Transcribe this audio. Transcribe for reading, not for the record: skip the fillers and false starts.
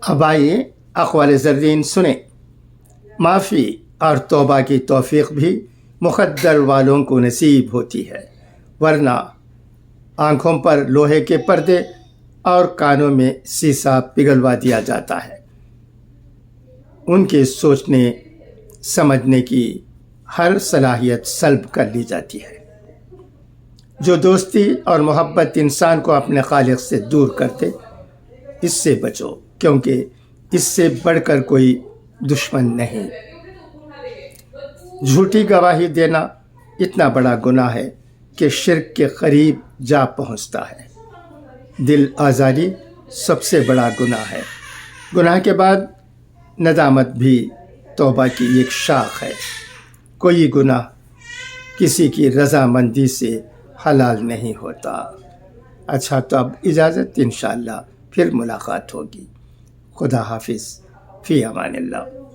اب آئیے اقوال زرین سنیں۔ معافی اور توبہ کی توفیق بھی مقدر والوں کو نصیب ہوتی ہے، ورنہ آنکھوں پر لوہے کے پردے اور کانوں میں سیسا پگھلوا دیا جاتا ہے۔ ان کے سوچنے سمجھنے کی ہر صلاحیت سلب کر لی جاتی ہے۔ جو دوستی اور محبت انسان کو اپنے خالق سے دور کرتے، اس سے بچو، کیونکہ اس سے بڑھ کر کوئی دشمن نہیں۔ جھوٹی گواہی دینا اتنا بڑا گناہ ہے کہ شرک کے قریب جا پہنچتا ہے۔ دل آزاری سب سے بڑا گناہ ہے۔ گناہ کے بعد ندامت بھی توبہ کی ایک شاخ ہے۔ کوئی گناہ کسی کی رضامندی سے حلال نہیں ہوتا۔ اچھا، تو اب اجازت، انشاءاللہ پھر ملاقات ہوگی۔ خدا حافظ، فی امان اللہ۔